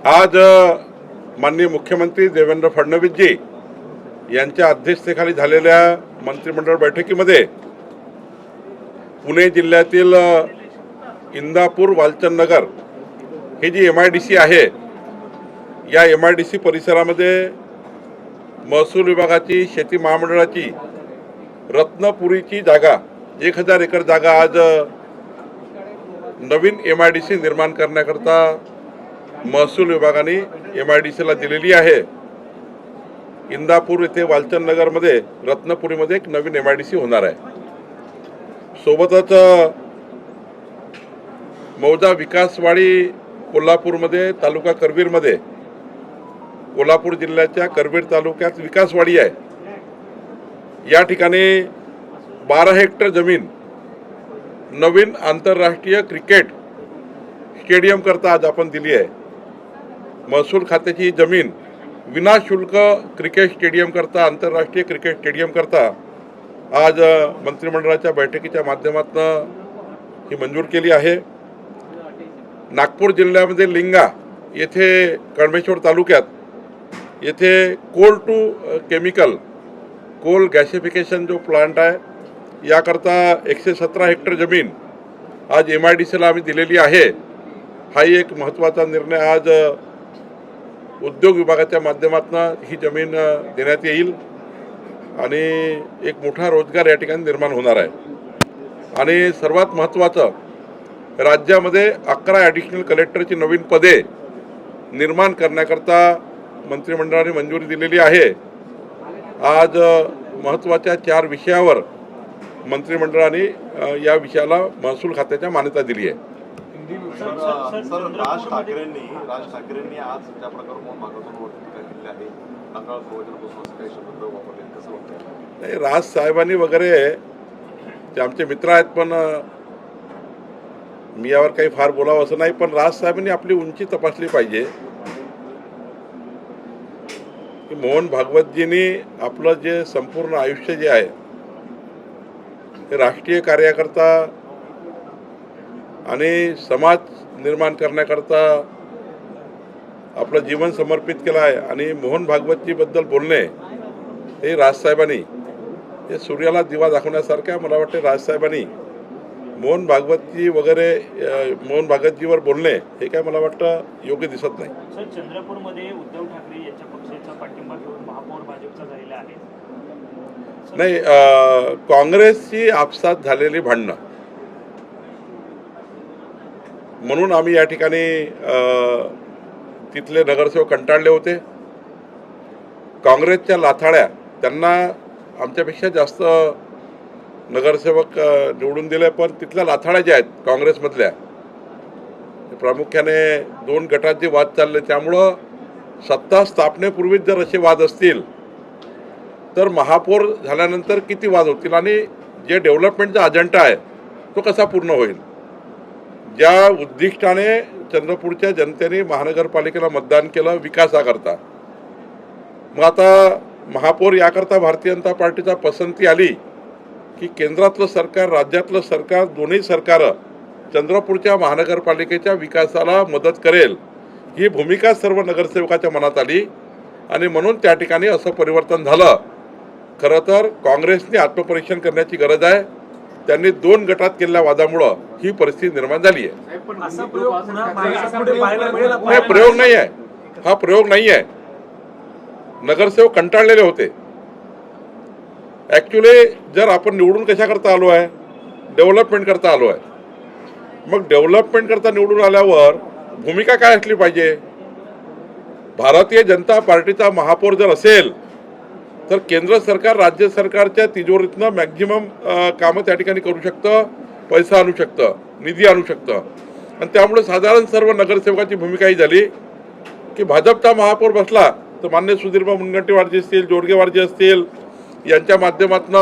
आज माननीय मुख्यमंत्री देवेंद्र फडणवीसजी यांच्या अध्यक्षतेखाली झालेल्या मंत्रिमंडळ बैठकीमध्ये पुणे जिल्ह्यातील इंदापूर वालचंदनगर ही जी MIDC आहे, या MIDC परिसरामध्ये महसूल विभागाची शेती महामंडळाची रत्नपुरीची जागा 1000 एकर जागा आज नवीन MIDC निर्माण करण्याकरता महसूल विभागाने MIDCला दिलेली आहे। इंदापूर येथे वालचंदनगरमध्ये रत्नपुरीमध्ये एक नवीन MIDC होणार आहे। सोबतच मौजा विकासवाडी कोल्हापूरमध्ये तालुका करवीरमध्ये, कोल्हापूर जिल्ह्याच्या करवीर तालुक्यात विकासवाडी आहे, या ठिकाणी 12 हेक्टर जमीन नवीन आंतरराष्ट्रीय क्रिकेट स्टेडियम करता आज आपण दिली आहे। महसूल खात्याची जमीन विनाशुल्क क्रिकेट स्टेडियम करता, आंतरराष्ट्रीय क्रिकेट स्टेडियम करता आज मंत्रिमंडळाच्या बैठकीच्या माध्यमातून ही मंजूर केली आहे। नागपूर जिल्ह्यामध्ये लिंगा येथे कळमेश्वर तालुक्यात येथे Coal to chemical Coal gasification जो प्लांट आहे, याकरता 117 हेक्टर जमीन आज MIDCला आम्ही दिलेली आहे। हाही एक महत्त्वाचा निर्णय आज उद्योग विभागाच्या माध्यमातून ही जमीन देण्यात येईल आणि एक मोठा रोजगार या ठिकाणी निर्माण होणार आहे। आणि सर्वात महत्त्वाचं, राज्यामध्ये 11 ॲडिशनल कलेक्टरची नवीन पदे निर्माण करण्याकरता मंत्रिमंडळाने मंजुरी दिलेली आहे। आज महत्त्वाच्या 4 विषयावर मंत्रिमंडळाने या विषयाला महसूल खात्याच्या मान्यता दिली आहे। सर, राज ठाकरेंनी आज ज्या प्रकारे मौन मागातून टीका केली आहे, नकाळ गोवधनपासून काही शब्द वापरले, कसं वाटतं? नाही, राज साहेबांनी वगैरे ते आमचे मित्र आहेत, पण मी यावर काही फार बोलावं असं नाही, पण राज साहेबांनी आपली उंची तपासली पाहिजे की मोहन भागवतजींनी आपलं जे संपूर्ण आयुष्य जे आहे ते राष्ट्रीय कार्याकरता आणि समाज निर्माण करण्याकरता आपलं जीवन समर्पित केलं आहे। आणि मोहन भागवतजीबद्दल बोलणे हे राजसाहेबांनी हे सूर्याला दिवा दाखवण्यासारखं आहे। मला वाटते राजसाहेबांनी मोहन भागवतजीवर बोलणे हे काय मला वाटतं योग्य दिसत नाही। सर, चंद्रपूरमध्ये उद्धव ठाकरे यांच्या पक्षाचा पाठिंबा घेऊन महापौर भाजपचा झालेला आहे। नाही, काँग्रेसची आपसात झालेली भांडणं म्हणून आम्ही या ठिकाणी तिथले नगरसेवक कंटाळले होते। काँग्रेसच्या लाथाड्या त्यांना आमच्यापेक्षा जास्त नगरसेवक निवडून दिले, पण तिथल्या लाथाड्या ज्या आहेत काँग्रेसमधल्या, प्रामुख्याने 2 गटात जे वाद चालले, त्यामुळं सत्ता स्थापनेपूर्वीच जर असे वाद असतील तर महापौर झाल्यानंतर किती वाद होतील आणि जे डेव्हलपमेंटचा अजेंडा आहे तो कसा पूर्ण होईल। ज्या उद्दिष्टाने चंद्रपूरच्या जनतेने महानगरपालिकेला मतदान केलं विकासाकरता, मग आता महापौर याकरता भारतीय जनता पार्टीचा पसंती आली की केंद्रातलं सरकार, राज्यातलं सरकार, दोन्ही सरकारं चंद्रपूरच्या महानगरपालिकेच्या विकासाला मदत करेल, ही भूमिका सर्व नगरसेवकाच्या मनात आली आणि म्हणून त्या ठिकाणी असं परिवर्तन झालं। खरं तर काँग्रेसने आत्मपरीक्षण करण्याची गरज आहे। त्यांनी 2 गटात केलेल्या वादामुळं ही परिस्थिती निर्माण झाली आहे। प्रयोग नाही आहे, हा प्रयोग नाही आहे। नगरसेवक कंटाळलेले होते। ॲक्च्युली जर आपण निवडून कशाकरता आलो आहे, डेव्हलपमेंट करता आलो आहे। मग डेव्हलपमेंट करता निवडून आल्यावर भूमिका काय असली पाहिजे? भारतीय जनता पार्टीचा महापौर जर असेल तर केंद्र सरकार राज्य सरकारच्या तिजोरीतनं मॅक्झिमम कामं त्या ठिकाणी करू शकतं, पैसा आणू शकतं, निधी आणू शकतं। आणि त्यामुळे साधारण सर्व नगरसेवकाची भूमिका ही झाली की भाजपचा महापौर बसला तर मान्य सुधीरबा मुनगंटीवारजी असतील, जोडगेवारजी असतील, यांच्या माध्यमातून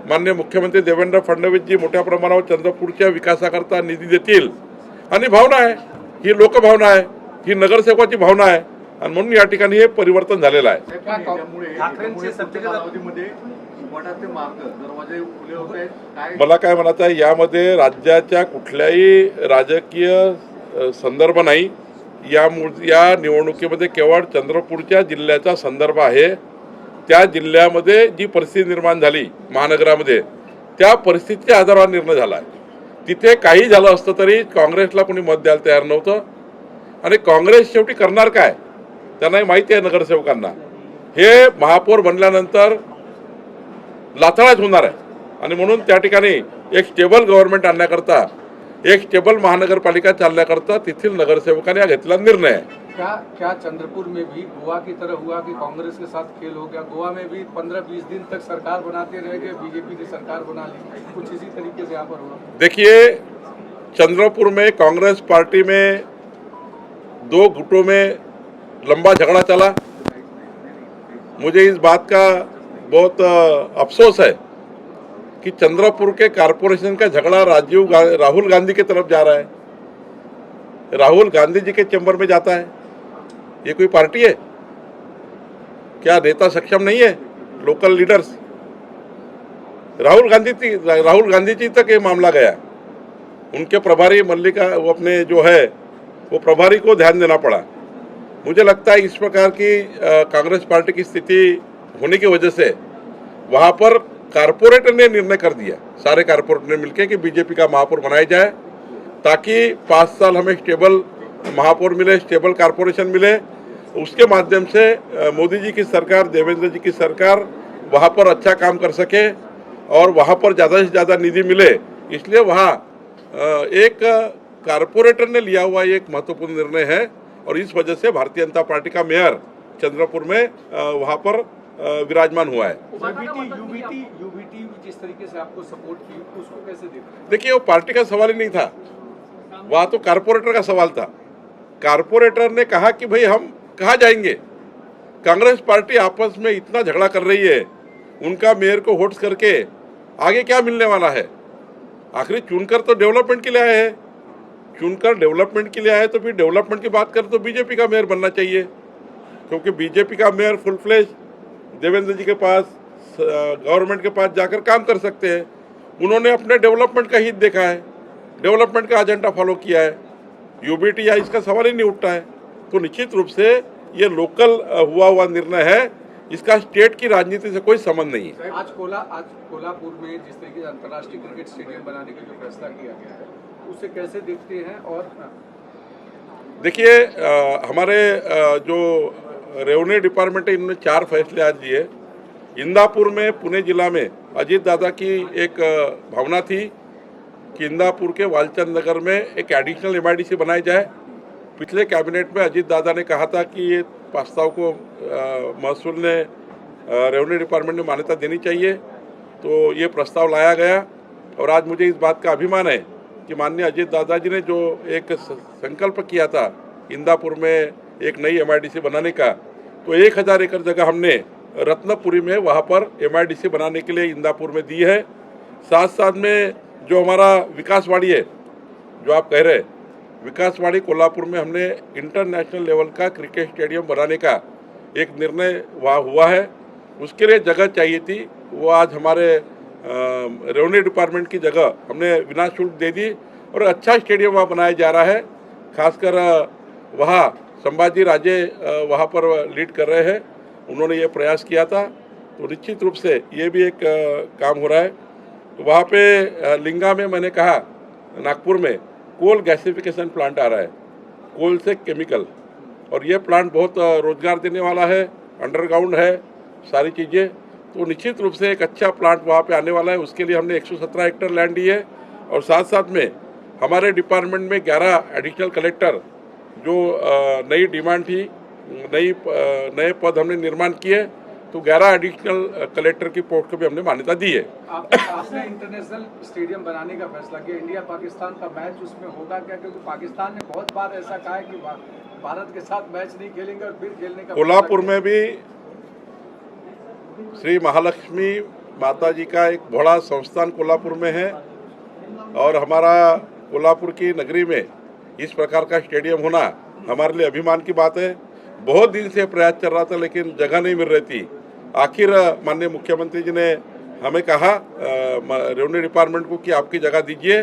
मान्य मुख्यमंत्री देवेंद्र फडणवीसजी मोठ्या प्रमाणावर चंद्रपूरच्या विकासाकरता निधी देतील। आणि भावना आहे ही, लोकभावना आहे ही, नगरसेवकाची भावना आहे आणि म्हणून या ठिकाणी हे परिवर्तन झालेलं आहे। मला काय म्हणायचं आहे, यामध्ये राज्याच्या कुठल्याही राजकीय संदर्भ नाही, या निवडणुकीमध्ये केवळ चंद्रपूरच्या जिल्ह्याचा संदर्भ आहे. त्या जिल्ह्यामध्ये जी परिस्थिती निर्माण झाली महानगरामध्ये, त्या परिस्थितीच्या आधारावर निर्णय झाला आहे. तिथे काही झालं असतं तरी काँग्रेसला कोणी मत द्यायला तयार नव्हतं. आणि काँग्रेस शेवटी करणार काय त्यांनाही माहिती आहे. नगरसेवकांना हे महापौर बनल्यानंतर लाथाळाच होणार आहे. आणि म्हणून त्या ठिकाणी एक स्टेबल गव्हर्नमेंट आणण्याकरता, एक स्टेबल महानगरपालिका चालण्याकरता तेथील नगरसेवकांनी हा घेतला निर्णय आहे. क्या चंद्रपुर में भी गोवा की तरह हुआ कि कांग्रेस के साथ खेल हो गया? गोवा में भी 15-20 दिन तक सरकार बनाते रह गए, बीजेपी ने सरकार बना ली, कुछ इसी तरीके से यहाँ पर हुआ? देखिए, चंद्रपुर में कांग्रेस पार्टी में 2 गुटों में लंबा झगड़ा चला. मुझे इस बात का बहुत अफसोस है कि चंद्रपुर के कारपोरेशन का झगड़ा राहुल गांधी की तरफ जा रहा है. राहुल गांधी जी के चैम्बर में जाता है. ये कोई पार्टी है क्या? नेता सक्षम नहीं है? लोकल लीडर्स, राहुल गांधी जी तक ये मामला गया. उनके प्रभारी मल्लिका, वो अपने जो है वो प्रभारी को ध्यान देना पड़ा. मुझे लगता है इस प्रकार की कांग्रेस पार्टी की स्थिति होने की वजह से वहाँ पर कारपोरेटर ने निर्णय कर दिया, सारे कारपोरेटर ने मिलकर, कि बीजेपी का महापौर बनाया जाए, ताकि 5 साल हमें स्टेबल महापौर मिले, स्टेबल कारपोरेशन मिले. उसके माध्यम से मोदी जी की सरकार, देवेंद्र जी की सरकार वहाँ पर अच्छा काम कर सके और वहाँ पर ज़्यादा से ज़्यादा निधि मिले. इसलिए वहाँ एक कारपोरेटर ने लिया हुआ एक महत्वपूर्ण निर्णय है. और इस वजह से भारतीय जनता पार्टी का मेयर चंद्रपुर में वहाँ पर विराजमान हुआ है. यूबीटी जिस तरीके से आपको सपोर्ट की, उसको कैसे देखते हैं? देखिए, वो पार्टी का सवाल ही नहीं था, वहाँ तो कारपोरेटर का सवाल था. कारपोरेटर ने कहा कि भाई हम कहाँ जाएंगे, कांग्रेस पार्टी आपस में इतना झगड़ा कर रही है, उनका मेयर को वोट्स करके आगे क्या मिलने वाला है. आखिरी चुनकर तो डेवलपमेंट के लिए आए हैं, चुनकर डेवलपमेंट के लिए आए तो फिर डेवलपमेंट की बात करें तो बीजेपी का मेयर बनना चाहिए, क्योंकि बीजेपी का मेयर फुल फ्लेश देवेंद्र जी के पास, गवर्नमेंट के पास जाकर काम कर सकते हैं. उन्होंने अपने डेवलपमेंट का हित देखा है, डेवलपमेंट का एजेंडा फॉलो किया है. यूबीटी या इसका सवाल ही नहीं उठता है. तो निश्चित रूप से ये लोकल हुआ निर्णय है, इसका स्टेट की राजनीति से कोई संबंध नहीं है. आज कोल्हापुर में जिस तरीके से अंतर्राष्ट्रीय क्रिकेट स्टेडियम बनाने का जो फैसला किया गया है, उसे कैसे देखते हैं? और देखिए, हमारे जो रेवेन्यू डिपार्टमेंट है, इन्होंने 4 फैसले आज लिए. इंदापुर में, पुणे जिला में अजीत दादा की एक भावना थी कि इंदापुर के वालचंद नगर में एक एडिशनल एमआईडीसी बनाई जाए. पिछले कैबिनेट में अजीत दादा ने कहा था कि ये प्रस्ताव को महसूल ने, रेवेन्यू डिपार्टमेंट ने मान्यता देनी चाहिए. तो ये प्रस्ताव लाया गया और आज मुझे इस बात का अभिमान है कि माननीय अजीत दादाजी ने जो एक संकल्प किया था इंदापुर में एक नई एमआईडीसी बनाने का, तो 1000 एकड़ जगह हमने रत्नपुरी में वहाँ पर एमआईडीसी बनाने के लिए इंदापुर में दी है. साथ साथ में जो हमारा विकासवाड़ी है, जो आप कह रहे हैं, विकासवाड़ी कोल्हापुर में हमने इंटरनेशनल लेवल का क्रिकेट स्टेडियम बनाने का एक निर्णय वहाँ हुआ है. उसके लिए जगह चाहिए थी, वो आज हमारे रेवेन्यू डिपार्टमेंट की जगह हमने बिना शुल्क दे दी और अच्छा स्टेडियम वहाँ बनाया जा रहा है. खासकर वहाँ संभाजी राजे वहाँ पर लीड कर रहे हैं, उन्होंने ये प्रयास किया था. तो निश्चित रूप से ये भी एक काम हो रहा है. तो वहाँ पे लिंगा में मैंने कहा, नागपुर में कोल गैसिफिकेशन प्लांट आ रहा है, कोल से केमिकल, और ये प्लांट बहुत रोजगार देने वाला है, अंडरग्राउंड है सारी चीज़ें. तो निश्चित रूप से एक अच्छा प्लांट वहाँ पे आने वाला है. उसके लिए हमने 117 हेक्टेयर लैंड दी है. और साथ साथ में हमारे डिपार्टमेंट में 11 एडिशनल कलेक्टर, जो नई डिमांड थी, नए पद हमने निर्माण किए, तो 11 एडिशनल कलेक्टर की पोस्ट को भी हमने मान्यता दी है. आपने इंटरनेशनल स्टेडियम बनाने का फैसला किया, इंडिया पाकिस्तान का मैच उसमें होगा क्या? क्योंकि पाकिस्तान ने बहुत बार ऐसा कहा है कि भारत के साथ मैच नहीं खेलेंगे और फिर खेलने का. कोल्हापुर में भी श्री महालक्ष्मी माता जी का एक बड़ा संस्थान कोल्हापुर में है, और हमारा कोल्हापुर की नगरी में इस प्रकार का स्टेडियम होना हमारे लिए अभिमान की बात है. बहुत दिन से प्रयास चल रहा था, लेकिन जगह नहीं मिल रही थी. आखिर माननीय मुख्यमंत्री जी ने हमें कहा, रेवेन्यू डिपार्टमेंट को, कि आपकी जगह दीजिए.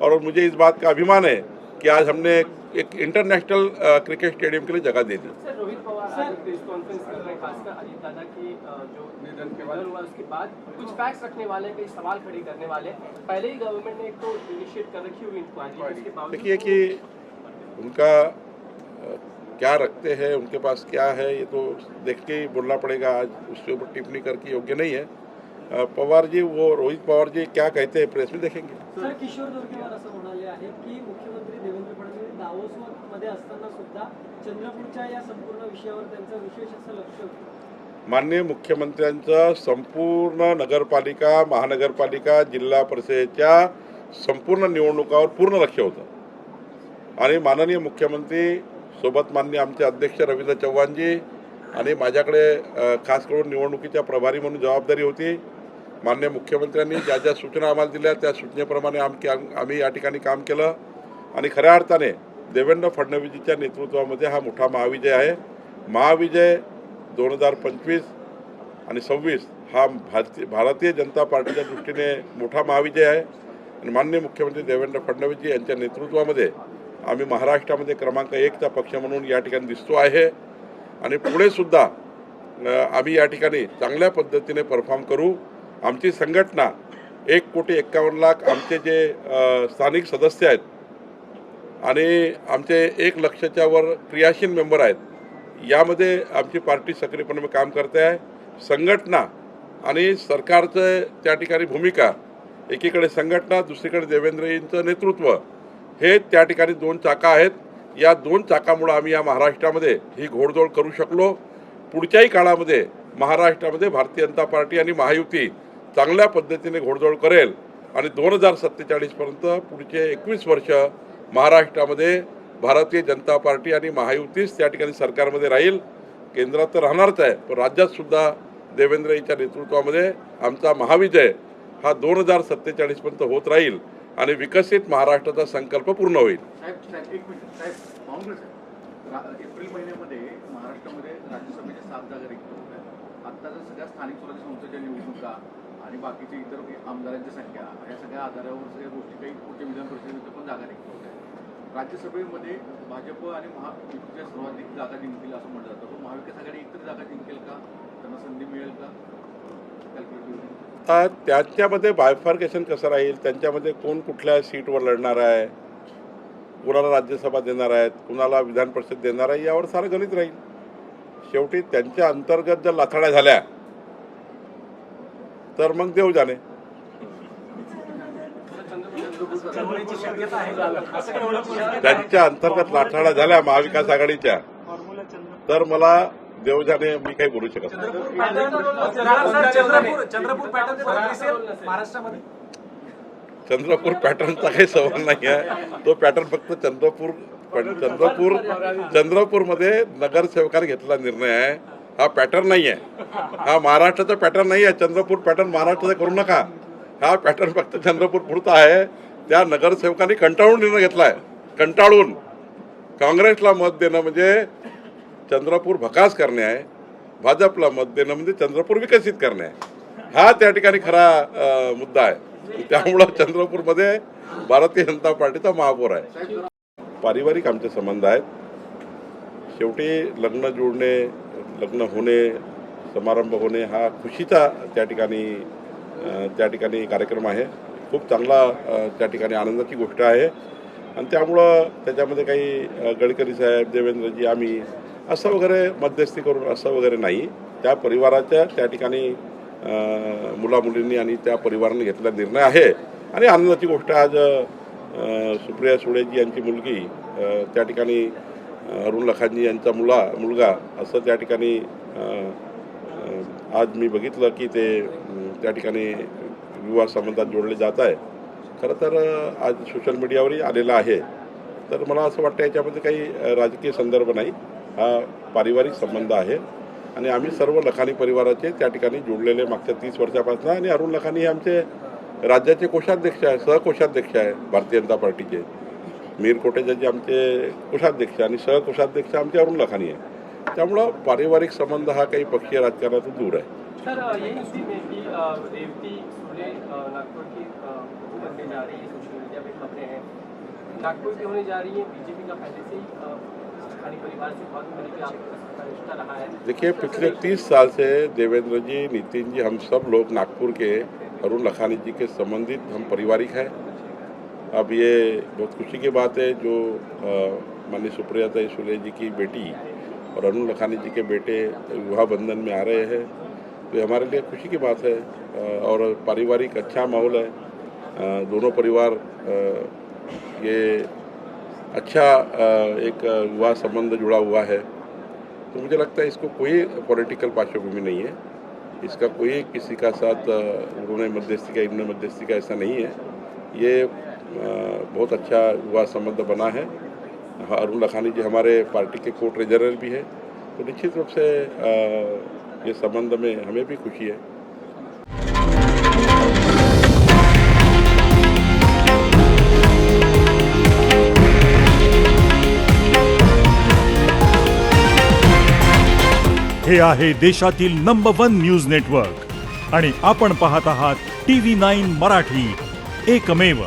और मुझे इस बात का अभिमान है कि आज हमने एक इंटरनेशनल क्रिकेट स्टेडियम के लिए जगह दे दी। सर रोहित पवार आज प्रेस कॉन्फ्रेंस कर रहे हैं, खासकर अजीत दादा की जो निधन हुआ उसके बाद कुछ फैक्ट्स रखने वाले, कई सवाल खड़े करने वाले। पहले ही गवर्नमेंट ने एक तो इनिशिएट कर रखी हुई इंक्वायरी, उसके बावजूद देखिए कि उनका क्या रखते हैं, उनके पास क्या है, ये तो देख के ही बोलना पड़ेगा। आज उसके ऊपर टिप्पणी करके योग्य नहीं है। पवार जी, वो रोहित पवार जी क्या कहते हैं प्रेस में देखेंगे। सर, किशोर जोरगेवार असं म्हणाले आहे की मुख्यमंत्री देवेंद्र फडणवीस दावोसमध्ये असताना सुद्धा चंद्रपूरच्या या संपूर्ण विषयावर त्यांचं विशेष असं लक्ष होतं। माननीय मुख्यमंत्र्यांचं संपूर्ण नगरपालिका, महानगरपालिका, जिल्हा परिषदेच्या संपूर्ण निवडणुकावर पूर्ण लक्ष होतं आणि माननीय मुख्यमंत्री सोबत माननीय आमचे अध्यक्ष रवींद्र चव्हाणजी आणि माझ्याकडे खास करून निवडणुकीच्या प्रभारी म्हणून जबाबदारी होती। माननीय मुख्यमंत्र्यांनी ज्या ज्या सूचना आम्हाला दिल्या त्या सूचनेप्रमाणे आम्ही या ठिकाणी काम केलं आणि खऱ्या अर्थाने देवेंद्र फडणवीसजीच्या नेतृत्वामध्ये हा मोठा महाविजय आहे। महाविजय 2025 आणि 26 हा भारतीय जनता पार्टीच्या दृष्टीने मोठा महाविजय आहे आणि माननीय मुख्यमंत्री देवेंद्र फडणवीसजी यांच्या नेतृत्वामध्ये आम्ही महाराष्ट्रामध्ये क्रमांक 1चा पक्ष म्हणून या ठिकाणी दिसतो आहे आणि पुढे सुद्धा आम्ही या ठिकाणी चांगल्या पद्धतीने परफॉर्म करू। आमची संघटना 1,51,00,000 आमचे जे स्थानिक सदस्य आहेत आणि आमचे 1 लक्षच्या वर क्रियाशील मेंबर आहेत, यामध्ये आमची पार्टी सक्रियपणे काम करते आहे। संघटना आणि सरकारचं त्या ठिकाणी भूमिका, एकीकडे संघटना, दुसरीकडे देवेंद्रजींचं नेतृत्व, हे त्या ठिकाणी 2 चाका आहेत। या 2 चाकामुळे आम्ही या महाराष्ट्रामध्ये ही घोडदौड करू शकलो। पुढच्याही काळामध्ये महाराष्ट्रामध्ये भारतीय जनता पार्टी आणि महायुती चांगल्या पद्धतीने घोडदौड करेल आणि 2047 पर्यंत पुढचे 21 वर्ष महाराष्ट्रामध्ये भारतीय जनता पार्टी आणि महायुतीच त्या ठिकाणी सरकारमध्ये राहील। केंद्रात तर राहणारच आहे, पण राज्यात सुद्धा देवेंद्रजींच्या नेतृत्वामध्ये आमचा महाविजय हा 2047 पर्यंत होत राहील आणि विकसित महाराष्ट्राचा संकल्प पूर्ण होईल। एप्रिल महिन्यामध्ये महाराष्ट्रामध्ये राज्यसभेच्या 7 जागा रिक्त होत आहेत। आता जर सगळ्या स्थानिक स्वराज्य संस्थेच्या निवडणुका आणि बाकीचे इतर आमदारांची संख्या या सगळ्या आधारावर सगळ्या गोष्टी काही पुढच्या विधान परिषदेमध्ये पण जागा रिक्त होत आहेत। राज्यसभेमध्ये भाजप आणि महायुतीच्या सर्वाधिक जागा जिंकतील असं म्हटलं जातं, पण महाविकास आघाडी एकतरी जागा जिंकेल का? त्यांना संधी मिळेल का? त्याच्यामध्ये बायफार्केशन कसं राहील, त्यांच्यामध्ये कोण कुठल्या सीटवर लढणार आहे, कुणाला राज्यसभा देणार आहेत, कुणाला विधान परिषद देणार आहे, यावर सारं गणित राहील। शेवटी त्यांच्या अंतर्गत जर लाथाड्या झाल्या तर मग देव जाणे। त्यांच्या अंतर्गत लाथाड्या झाल्या महाविकास आघाडीच्या तर मला देव जाणे, मी काही बोलू शकत नाही। चंद्रपूर पॅटर्नचा काही सवाल नाही आहे। तो पॅटर्न फक्त चंद्रपूरमध्ये नगरसेवकांनी घेतलेला निर्णय आहे, हा पॅटर्न नाही आहे। हा महाराष्ट्राचा पॅटर्न नाही आहे। चंद्रपूर पॅटर्न महाराष्ट्राचा करू नका। हा पॅटर्न फक्त चंद्रपूर पुरता आहे। त्या नगरसेवकांनी कंटाळून निर्णय घेतला आहे। कंटाळून काँग्रेसला मत देणं म्हणजे चंद्रपूर भकास करणे आहे, भाजपला मत देणं म्हणजे चंद्रपूर विकसित करणे आहे। हा त्या ठिकाणी खरा मुद्दा आहे। त्यामुळं चंद्रपूरमध्ये भारतीय जनता पार्टीचा महापौर आहे। पारिवारिक आमचे संबंध आहेत। शेवटी लग्न जुळणे, लग्न होणे, समारंभ होणे हा खुशीचा त्या ठिकाणी कार्यक्रम आहे। खूप चांगला त्या ठिकाणी आनंदाची गोष्ट आहे आणि त्यामुळं त्याच्यामध्ये काही गडकरी साहेब, देवेंद्रजी, आम्ही असं वगैरे मध्यस्थी करून असं वगैरे नाही। त्या परिवाराच्या त्या ठिकाणी मुलामुलींनी आणि त्या परिवाराने घेतलेला निर्णय आहे आणि आनंदाची गोष्ट आज सुप्रिया सुळेजी यांची मुलगी त्या ठिकाणी अरुण लखांजी यांचा मुलगा असं त्या ठिकाणी आज मी बघितलं की ते त्या ठिकाणी विवाह संबंधात जोडले जात आहे। खरं तर आज सोशल मीडियावरही आलेलं आहे। तर मला असं वाटतं याच्यामध्ये काही राजकीय संदर्भ नाही, हा पारिवारिक संबंध आहे आणि आम्ही सर्व लखानी परिवाराचे त्या ठिकाणी जोडलेले मागच्या 30 वर्षापासून। आणि अरुण लखानी हे आमचे राज्याचे कोषाध्यक्ष आहे, सहकोषाध्यक्ष आहे भारतीय जनता पार्टीचे। मीर कोटेचाचे आमचे कोषाध्यक्ष आणि सहकोषाध्यक्ष आमचे अरुण लखानी आहे। त्यामुळं पारिवारिक संबंध हा काही पक्षीय राजकारणातून दूर आहे। सर, ये इसी में कि रेवती सुले नागपुर की बनने जा रही है, सोशल मीडिया पे खबरें हैं। नागपुर की होने जा रही है। बीजेपी का पहले से ही स्थानीय परिवार से बहुत पहले भी आपका रिश्ता रहा है। देखिए, पिछले 30 साल से देवेंद्र जी, नितिन जी, हम सब लोग नागपुर के अरुण लखानी जी के संबंधित हम पारिवारिक हैं। अब ये बहुत खुशी की बात है जो माननीय सुप्रिया सुले जी की बेटी और अरुण लखानी जी के बेटे विवाह बंधन में आ रहे हैं, तो हमारे लिए खुशी की बात है। और पारिवारिक अच्छा माहौल है। दोनों परिवार ये अच्छा एक विवाह संबंध जुड़ा हुआ है, तो मुझे लगता है इसको कोई पॉलिटिकल पार्श्वभूमि नहीं है। इसका कोई किसी का साथ उन्होंने मध्यस्थी का, इन्होंने मध्यस्थी का, ऐसा नहीं है। ये बहुत अच्छा विवाह संबंध बना है। अरुण लखानी जी हमारे पार्टी के को ट्रेजरर भी है, तो निश्चित रूप से ये संबंध में हमें भी खुशी है। हे आहे देशातील नंबर 1 न्यूज नेटवर्क आणि आपण पाहत आहात TV9 मराठी, एकमेव.